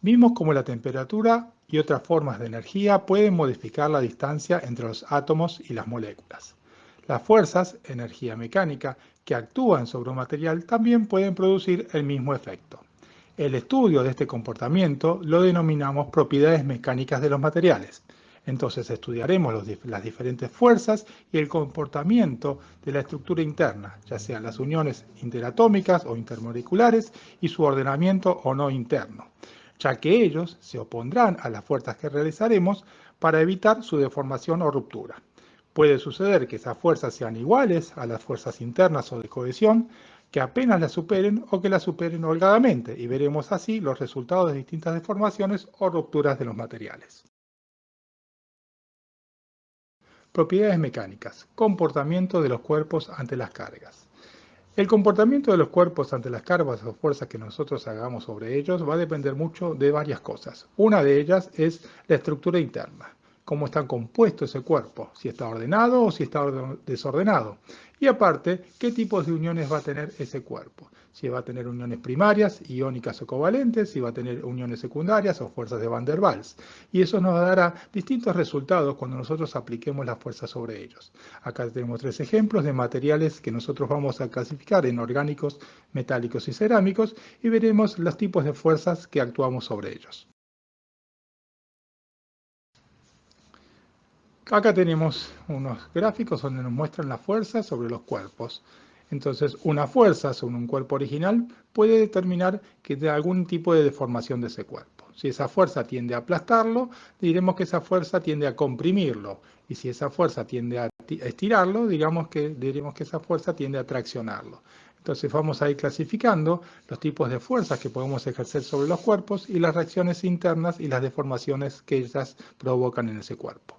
Vimos cómo la temperatura y otras formas de energía pueden modificar la distancia entre los átomos y las moléculas. Las fuerzas, energía mecánica, que actúan sobre un material también pueden producir el mismo efecto. El estudio de este comportamiento lo denominamos propiedades mecánicas de los materiales. Entonces estudiaremos las diferentes fuerzas y el comportamiento de la estructura interna, ya sean las uniones interatómicas o intermoleculares y su ordenamiento o no interno, ya que ellos se opondrán a las fuerzas que realizaremos para evitar su deformación o ruptura. Puede suceder que esas fuerzas sean iguales a las fuerzas internas o de cohesión, que apenas las superen o que las superen holgadamente, y veremos así los resultados de distintas deformaciones o rupturas de los materiales. Propiedades mecánicas. Comportamiento de los cuerpos ante las cargas. El comportamiento de los cuerpos ante las cargas o fuerzas que nosotros hagamos sobre ellos va a depender mucho de varias cosas. Una de ellas es la estructura interna, cómo está compuesto ese cuerpo, si está ordenado o si está desordenado. Y aparte, qué tipos de uniones va a tener ese cuerpo. Si va a tener uniones primarias, iónicas o covalentes, si va a tener uniones secundarias o fuerzas de Van der Waals. Y eso nos dará distintos resultados cuando nosotros apliquemos las fuerzas sobre ellos. Acá tenemos 3 ejemplos de materiales que nosotros vamos a clasificar en orgánicos, metálicos y cerámicos, y veremos los tipos de fuerzas que actuamos sobre ellos. Acá tenemos unos gráficos donde nos muestran las fuerzas sobre los cuerpos. Entonces, una fuerza sobre un cuerpo original puede determinar que de algún tipo de deformación de ese cuerpo. Si esa fuerza tiende a aplastarlo, diremos que esa fuerza tiende a comprimirlo. Y si esa fuerza tiende a estirarlo, diremos que esa fuerza tiende a traccionarlo. Entonces vamos a ir clasificando los tipos de fuerzas que podemos ejercer sobre los cuerpos y las reacciones internas y las deformaciones que ellas provocan en ese cuerpo.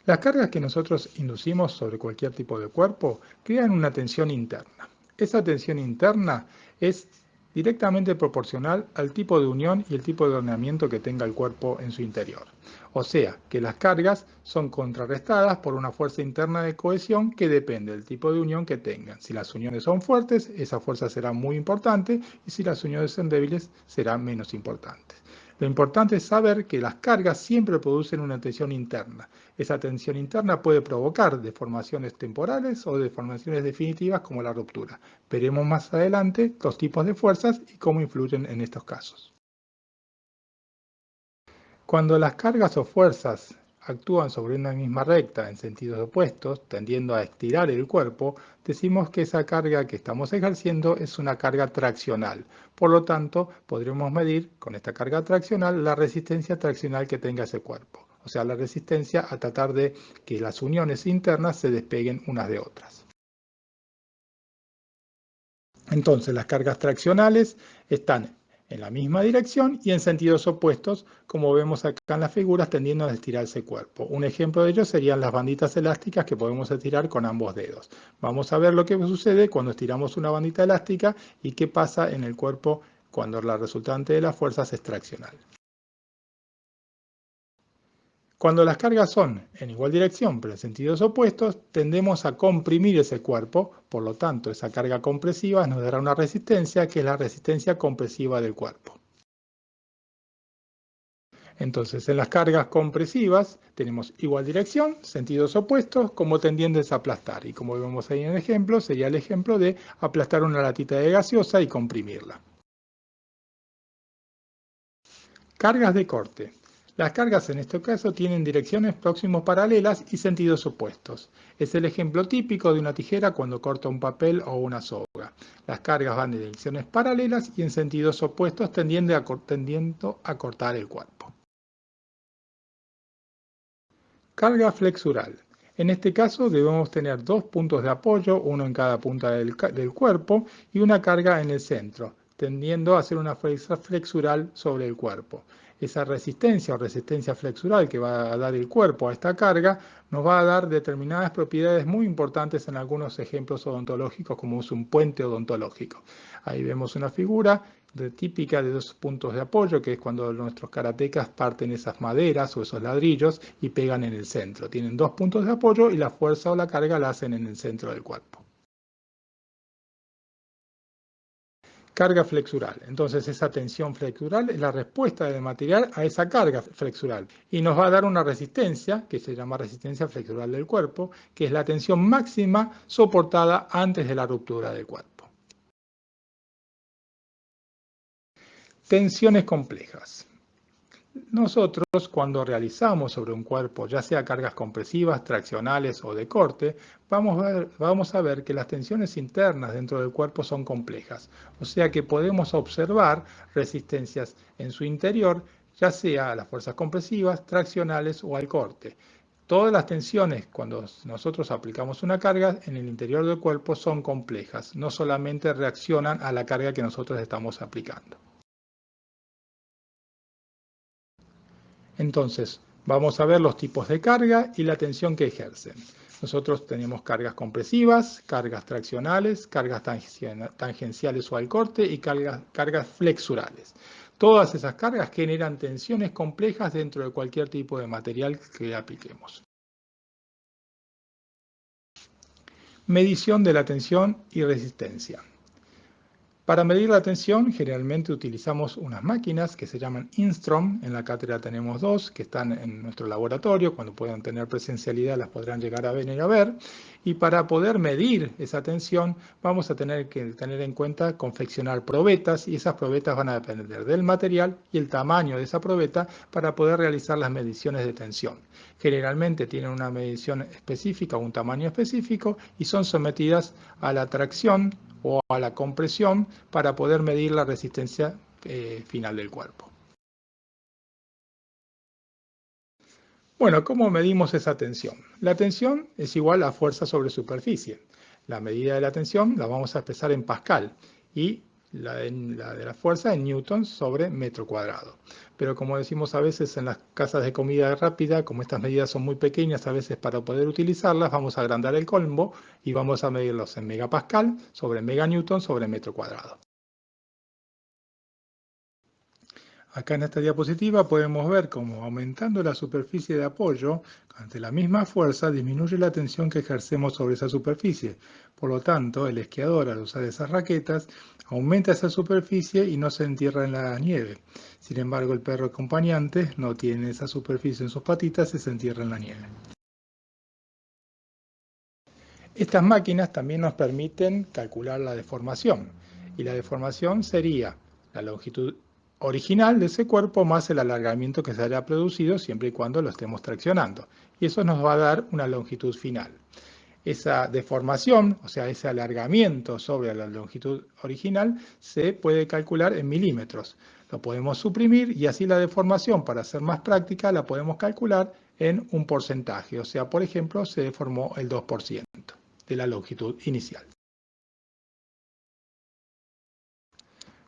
Las cargas que nosotros inducimos sobre cualquier tipo de cuerpo crean una tensión interna. Esa tensión interna es directamente proporcional al tipo de unión y el tipo de ordenamiento que tenga el cuerpo en su interior. O sea, que las cargas son contrarrestadas por una fuerza interna de cohesión que depende del tipo de unión que tengan. Si las uniones son fuertes, esa fuerza será muy importante, y si las uniones son débiles, será menos importante. Lo importante es saber que las cargas siempre producen una tensión interna. Esa tensión interna puede provocar deformaciones temporales o deformaciones definitivas como la ruptura. Veremos más adelante los tipos de fuerzas y cómo influyen en estos casos. Cuando las cargas o fuerzas actúan sobre una misma recta en sentidos opuestos, tendiendo a estirar el cuerpo, decimos que esa carga que estamos ejerciendo es una carga traccional. Por lo tanto, podremos medir con esta carga traccional la resistencia traccional que tenga ese cuerpo, o sea, la resistencia a tratar de que las uniones internas se despeguen unas de otras. Entonces, las cargas traccionales están en la misma dirección y en sentidos opuestos, como vemos acá en las figuras, tendiendo a estirarse el cuerpo. Un ejemplo de ello serían las banditas elásticas que podemos estirar con ambos dedos. Vamos a ver lo que sucede cuando estiramos una bandita elástica y qué pasa en el cuerpo cuando la resultante de las fuerzas es traccional. Cuando las cargas son en igual dirección pero en sentidos opuestos, tendemos a comprimir ese cuerpo, por lo tanto esa carga compresiva nos dará una resistencia que es la resistencia compresiva del cuerpo. Entonces en las cargas compresivas tenemos igual dirección, sentidos opuestos, como tendientes a aplastar, y como vemos ahí en el ejemplo, sería el ejemplo de aplastar una latita de gaseosa y comprimirla. Cargas de corte. Las cargas en este caso tienen direcciones próximos paralelas y sentidos opuestos. Es el ejemplo típico de una tijera cuando corta un papel o una soga. Las cargas van en direcciones paralelas y en sentidos opuestos tendiendo a cortar el cuerpo. Carga flexural. En este caso debemos tener 2 puntos de apoyo, uno en cada punta del cuerpo y una carga en el centro, tendiendo a hacer una fuerza flexural sobre el cuerpo. Esa resistencia o resistencia flexural que va a dar el cuerpo a esta carga nos va a dar determinadas propiedades muy importantes en algunos ejemplos odontológicos, como es un puente odontológico. Ahí vemos una figura típica de 2 puntos de apoyo, que es cuando nuestros karatecas parten esas maderas o esos ladrillos y pegan en el centro. Tienen 2 puntos de apoyo y la fuerza o la carga la hacen en el centro del cuerpo. Carga flexural. Entonces esa tensión flexural es la respuesta del material a esa carga flexural y nos va a dar una resistencia, que se llama resistencia flexural del cuerpo, que es la tensión máxima soportada antes de la ruptura del cuerpo. Tensiones complejas. Nosotros, cuando realizamos sobre un cuerpo, ya sea cargas compresivas, traccionales o de corte, vamos a ver que las tensiones internas dentro del cuerpo son complejas. O sea que podemos observar resistencias en su interior, ya sea a las fuerzas compresivas, traccionales o al corte. Todas las tensiones, cuando nosotros aplicamos una carga en el interior del cuerpo, son complejas. No solamente reaccionan a la carga que nosotros estamos aplicando. Entonces, vamos a ver los tipos de carga y la tensión que ejercen. Nosotros tenemos cargas compresivas, cargas traccionales, cargas tangenciales o al corte y cargas flexurales. Todas esas cargas generan tensiones complejas dentro de cualquier tipo de material que apliquemos. Medición de la tensión y resistencia. Para medir la tensión, generalmente utilizamos unas máquinas que se llaman Instrom. En la cátedra tenemos dos que están en nuestro laboratorio. Cuando puedan tener presencialidad las podrán llegar a venir a ver. Y para poder medir esa tensión, vamos a tener que tener en cuenta confeccionar probetas. Y esas probetas van a depender del material y el tamaño de esa probeta para poder realizar las mediciones de tensión. Generalmente tienen una medición específica, un tamaño específico y son sometidas a la tracción o a la compresión para poder medir la resistencia final del cuerpo. Bueno, ¿cómo medimos esa tensión? La tensión es igual a fuerza sobre superficie. La medida de la tensión la vamos a expresar en Pascal y la de la fuerza en newtons sobre metro cuadrado. Pero como decimos a veces en las casas de comida rápida, como estas medidas son muy pequeñas, a veces para poder utilizarlas vamos a agrandar el combo y vamos a medirlos en megapascal sobre meganewton sobre metro cuadrado. Acá en esta diapositiva podemos ver cómo aumentando la superficie de apoyo ante la misma fuerza disminuye la tensión que ejercemos sobre esa superficie. Por lo tanto, el esquiador al usar esas raquetas aumenta esa superficie y no se entierra en la nieve. Sin embargo, el perro acompañante no tiene esa superficie en sus patitas y se entierra en la nieve. Estas máquinas también nos permiten calcular la deformación. Y la deformación sería la longitud original de ese cuerpo más el alargamiento que se haya producido siempre y cuando lo estemos traccionando. Y eso nos va a dar una longitud final. Esa deformación, o sea, ese alargamiento sobre la longitud original, se puede calcular en milímetros. Lo podemos suprimir y así la deformación, para ser más práctica, la podemos calcular en un porcentaje. O sea, por ejemplo, se deformó el 2% de la longitud inicial.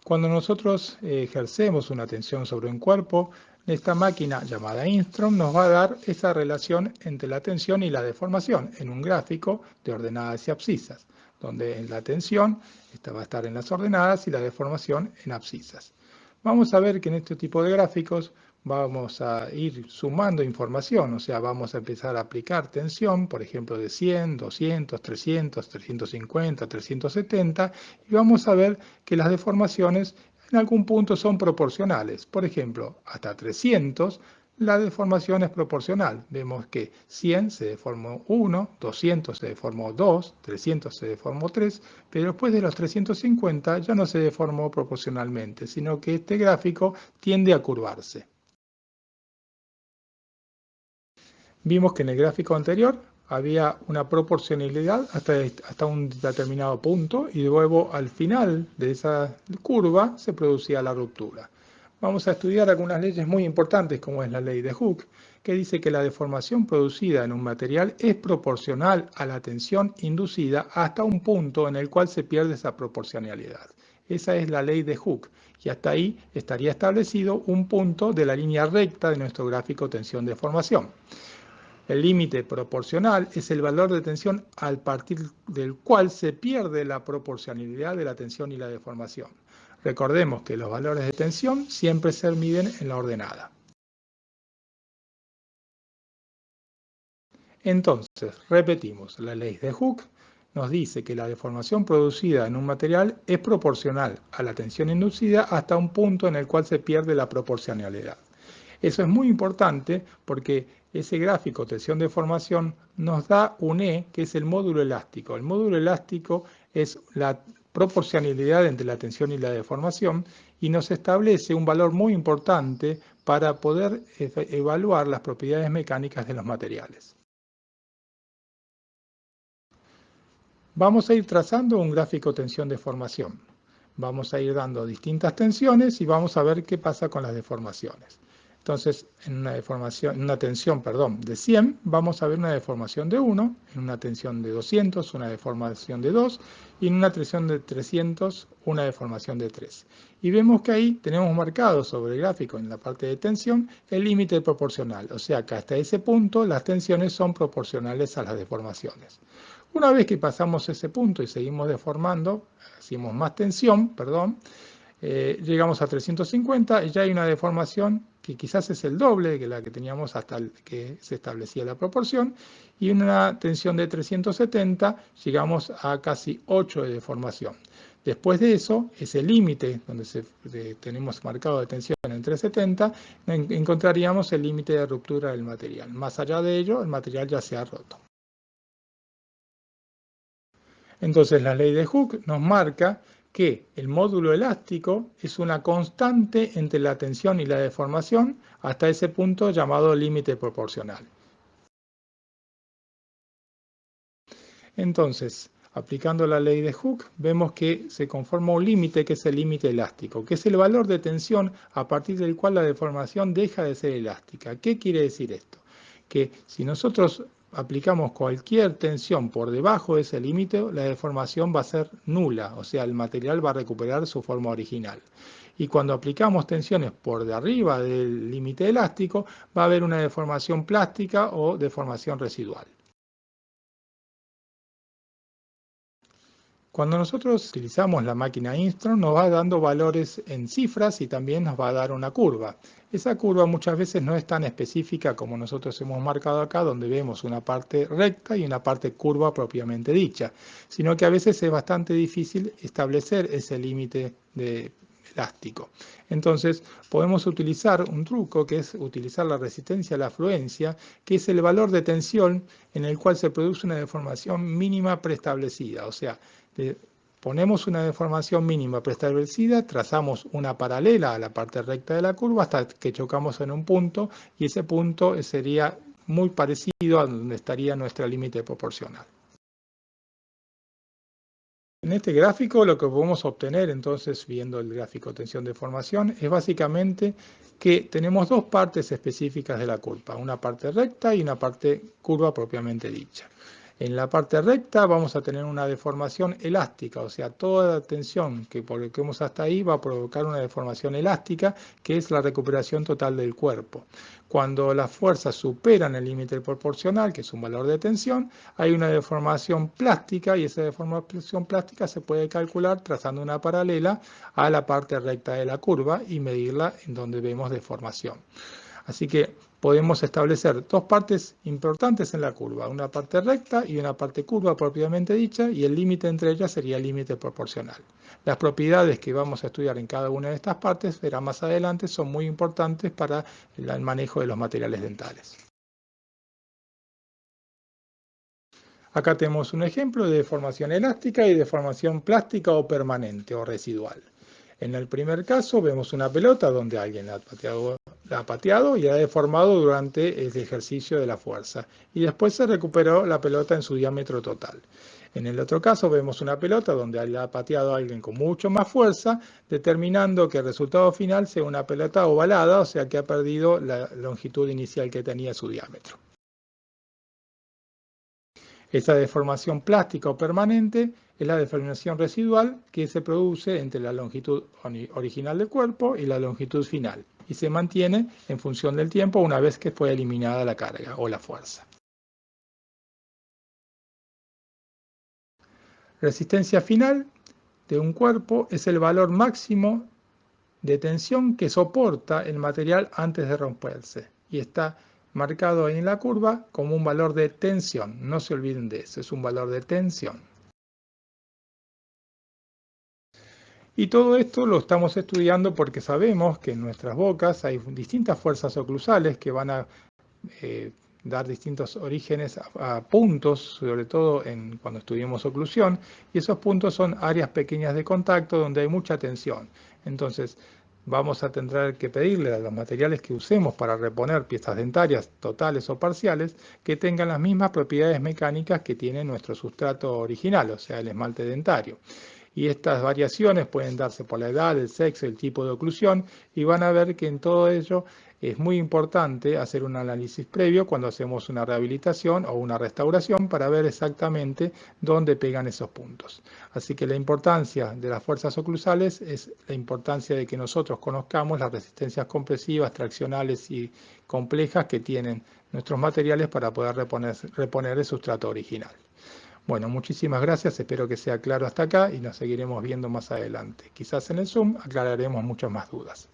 Cuando nosotros ejercemos una tensión sobre un cuerpo, esta máquina llamada Instrom nos va a dar esa relación entre la tensión y la deformación en un gráfico de ordenadas y abscisas, donde la tensión va a estar en las ordenadas y la deformación en abscisas. Vamos a ver que en este tipo de gráficos vamos a ir sumando información, o sea, vamos a empezar a aplicar tensión, por ejemplo, de 100, 200, 300, 350, 370, y vamos a ver que las deformaciones en algún punto son proporcionales. Por ejemplo, hasta 300, la deformación es proporcional. Vemos que 100 se deformó 1, 200 se deformó 2, 300 se deformó 3, pero después de los 350 ya no se deformó proporcionalmente, sino que este gráfico tiende a curvarse. Vimos que en el gráfico anterior había una proporcionalidad hasta un determinado punto y luego al final de esa curva se producía la ruptura. Vamos a estudiar algunas leyes muy importantes como es la ley de Hooke, que dice que la deformación producida en un material es proporcional a la tensión inducida hasta un punto en el cual se pierde esa proporcionalidad. Esa es la ley de Hooke y hasta ahí estaría establecido un punto de la línea recta de nuestro gráfico tensión-deformación. El límite proporcional es el valor de tensión a partir del cual se pierde la proporcionalidad de la tensión y la deformación. Recordemos que los valores de tensión siempre se miden en la ordenada. Entonces, repetimos la ley de Hooke, nos dice que la deformación producida en un material es proporcional a la tensión inducida hasta un punto en el cual se pierde la proporcionalidad. Eso es muy importante porque ese gráfico tensión-deformación nos da un E, que es el módulo elástico. El módulo elástico es la proporcionalidad entre la tensión y la deformación y nos establece un valor muy importante para poder evaluar las propiedades mecánicas de los materiales. Vamos a ir trazando un gráfico tensión-deformación. Vamos a ir dando distintas tensiones y vamos a ver qué pasa con las deformaciones. Entonces, en una tensión de 100, vamos a ver una deformación de 1, en una tensión de 200, una deformación de 2, y en una tensión de 300, una deformación de 3. Y vemos que ahí tenemos marcado sobre el gráfico, en la parte de tensión, el límite proporcional, o sea que hasta ese punto las tensiones son proporcionales a las deformaciones. Una vez que pasamos ese punto y seguimos deformando, hacemos más tensión, llegamos a 350 y ya hay una deformación que quizás es el doble que la que teníamos hasta que se establecía la proporción, y en una tensión de 370 llegamos a casi 8 de deformación. Después de eso, ese límite donde tenemos marcado de tensión en 370, encontraríamos el límite de ruptura del material. Más allá de ello, el material ya se ha roto. Entonces la ley de Hooke nos marca que el módulo elástico es una constante entre la tensión y la deformación hasta ese punto llamado límite proporcional. Entonces, aplicando la ley de Hooke, vemos que se conforma un límite que es el límite elástico, que es el valor de tensión a partir del cual la deformación deja de ser elástica. ¿Qué quiere decir esto? Que si nosotros aplicamos cualquier tensión por debajo de ese límite, la deformación va a ser nula, o sea, el material va a recuperar su forma original. Y cuando aplicamos tensiones por de arriba del límite elástico, va a haber una deformación plástica o deformación residual. Cuando nosotros utilizamos la máquina Instron nos va dando valores en cifras y también nos va a dar una curva. Esa curva muchas veces no es tan específica como nosotros hemos marcado acá, donde vemos una parte recta y una parte curva propiamente dicha, sino que a veces es bastante difícil establecer ese límite elástico. Entonces podemos utilizar un truco que es utilizar la resistencia a la afluencia, que es el valor de tensión en el cual se produce una deformación mínima preestablecida, o sea, ponemos una deformación mínima preestablecida, trazamos una paralela a la parte recta de la curva hasta que chocamos en un punto y ese punto sería muy parecido a donde estaría nuestro límite proporcional. En este gráfico lo que podemos obtener entonces, viendo el gráfico tensión-deformación, es básicamente que tenemos dos partes específicas de la curva, una parte recta y una parte curva propiamente dicha. En la parte recta vamos a tener una deformación elástica, o sea, toda la tensión que coloquemos hasta ahí va a provocar una deformación elástica, que es la recuperación total del cuerpo. Cuando las fuerzas superan el límite proporcional, que es un valor de tensión, hay una deformación plástica y esa deformación plástica se puede calcular trazando una paralela a la parte recta de la curva y medirla en donde vemos deformación. Así que podemos establecer dos partes importantes en la curva, una parte recta y una parte curva propiamente dicha, y el límite entre ellas sería el límite proporcional. Las propiedades que vamos a estudiar en cada una de estas partes, verá más adelante, son muy importantes para el manejo de los materiales dentales. Acá tenemos un ejemplo de deformación elástica y deformación plástica o permanente o residual. En el primer caso vemos una pelota donde alguien la ha pateado y ha deformado durante el ejercicio de la fuerza y después se recuperó la pelota en su diámetro total. En el otro caso vemos una pelota donde la ha pateado alguien con mucho más fuerza, determinando que el resultado final sea una pelota ovalada, o sea que ha perdido la longitud inicial que tenía su diámetro. Esa deformación plástica o permanente es la deformación residual que se produce entre la longitud original del cuerpo y la longitud final y se mantiene en función del tiempo una vez que fue eliminada la carga o la fuerza. Resistencia final de un cuerpo es el valor máximo de tensión que soporta el material antes de romperse y está marcado ahí en la curva como un valor de tensión. No se olviden de eso, es un valor de tensión. Y todo esto lo estamos estudiando porque sabemos que en nuestras bocas hay distintas fuerzas oclusales que van a dar distintos orígenes a puntos, sobre todo cuando estudiamos oclusión, y esos puntos son áreas pequeñas de contacto donde hay mucha tensión. Entonces, vamos a tener que pedirle a los materiales que usemos para reponer piezas dentarias totales o parciales que tengan las mismas propiedades mecánicas que tiene nuestro sustrato original, o sea, el esmalte dentario. Y estas variaciones pueden darse por la edad, el sexo, el tipo de oclusión, y van a ver que en todo ello es muy importante hacer un análisis previo cuando hacemos una rehabilitación o una restauración para ver exactamente dónde pegan esos puntos. Así que la importancia de las fuerzas oclusales es la importancia de que nosotros conozcamos las resistencias compresivas, traccionales y complejas que tienen nuestros materiales para poder reponer el sustrato original. Bueno, muchísimas gracias, espero que sea claro hasta acá y nos seguiremos viendo más adelante. Quizás en el Zoom aclararemos muchas más dudas.